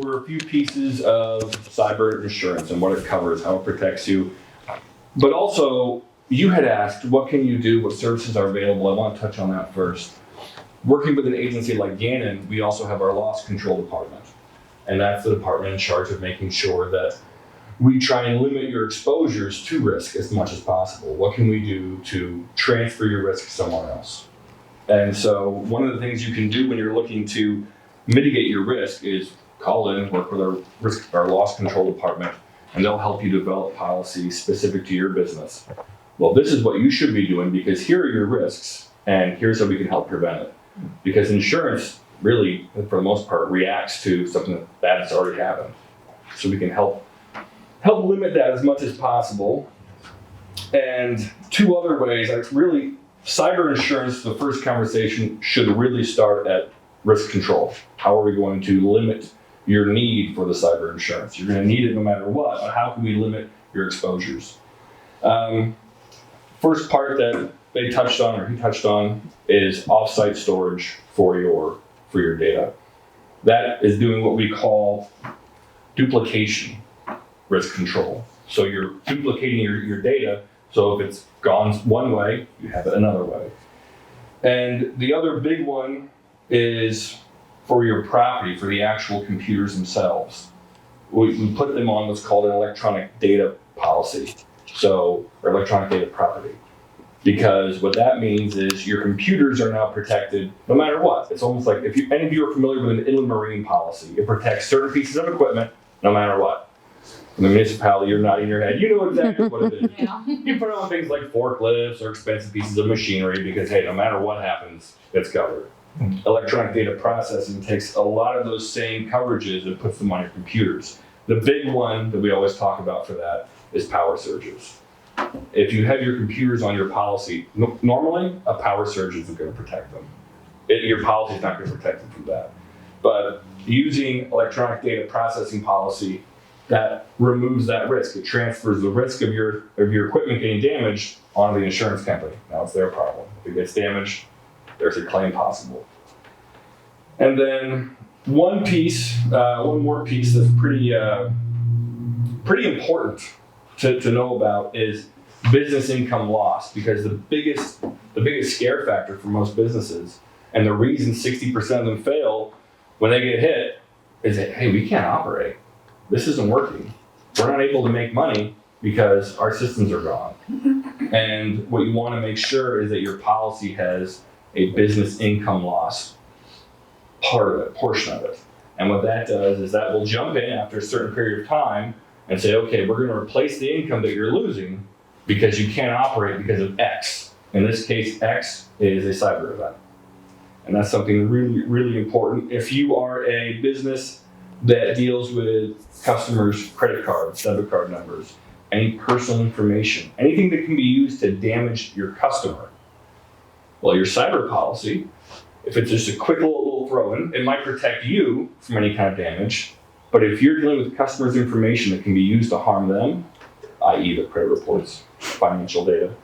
go over a few pieces of cyber insurance and what it covers, how it protects you. But also, you had asked, what can you do, what services are available? I want to touch on that first. Working with an agency like Gannon, we also have our loss control department. And that's the department in charge of making sure that we try and limit your exposures to risk as much as possible. What can we do to transfer your risk somewhere else? And so one of the things you can do when you're looking to mitigate your risk is call in, work with our loss control department, and they'll help you develop policies specific to your business. Well, this is what you should be doing because here are your risks, and here's how we can help prevent it. Because insurance really, for the most part, reacts to something that's already happened. So we can help limit that as much as possible. And two other ways, cyber insurance, the first conversation should really start at risk control. How are we going to limit your need for the cyber insurance? You're going to need it no matter what, but how can we limit your exposures? First part that he touched on is offsite storage for your data. That is doing what we call duplication risk control. So you're duplicating your data, so if it's gone one way, you have it another way. And the other big one is for your property, for the actual computers themselves. We put them on what's called an electronic data policy, or electronic data property. Because what that means is your computers are now protected no matter what. It's almost like if any of you are familiar with an inland marine policy, it protects certain pieces of equipment no matter what. From the municipality, you're nodding your head. You know exactly what it is. Yeah. You put on things like forklifts or expensive pieces of machinery because, hey, no matter what happens, it's covered. Electronic data processing takes a lot of those same coverages and puts them on your computers. The big one that we always talk about for that is power surges. If you have your computers on your policy, normally a power surge isn't going to protect them. Your policy is not going to protect them from that. But using electronic data processing policy, that removes that risk. It transfers the risk of your equipment getting damaged onto the insurance company. Now it's their problem. If it gets damaged, there's a claim possible. And then one more piece that's pretty important to know about is business income loss, because the biggest scare factor for most businesses, and the reason 60% of them fail when they get hit, is that, hey, we can't operate. This isn't working. We're not able to make money because our systems are gone. And what you want to make sure is that your policy has a business income loss portion of it. And what that does is that will jump in after a certain period of time and say, okay, we're going to replace the income that you're losing because you can't operate because of X. In this case, X is a cyber event. And that's something really, really important. If you are a business that deals with customers' credit cards, debit card numbers, any personal information, anything that can be used to damage your customer, well, your cyber policy, if it's just a quick little throw-in, it might protect you from any kind of damage. But if you're dealing with customers' information that can be used to harm them, i.e. the credit reports, financial data,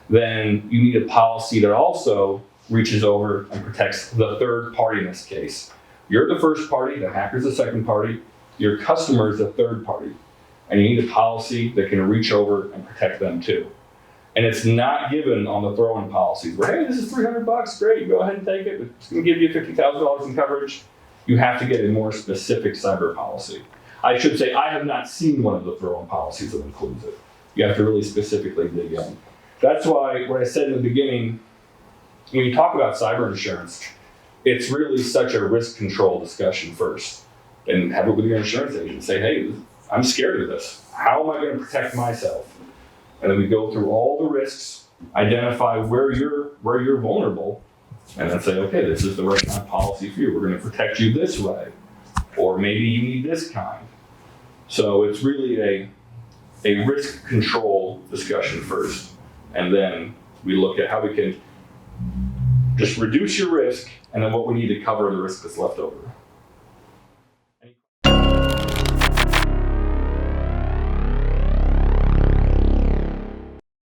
then you need a policy that also reaches over and protects the third party in this case. You're the first party, the hacker's the second party, your customer is the third party. And you need a policy that can reach over and protect them too. And it's not given on the throw-in policies where, hey, this is $300, great, go ahead and take it. It's going to give you $50,000 in coverage. You have to get a more specific cyber policy. I should say, I have not seen one of the throw-in policies that includes it. You have to really specifically dig in. That's why, what I said in the beginning, when you talk about cyber insurance, it's really such a risk control discussion first. And have it with your insurance agent. Say, hey, I'm scared of this. How am I going to protect myself? And then we go through all the risks, identify where you're vulnerable, and then say, okay, this is the right kind of policy for you. We're going to protect you this way. Or maybe you need this kind. So it's really a risk control discussion first. And then we look at how we can just reduce your risk and then what we need to cover the risk that's left over.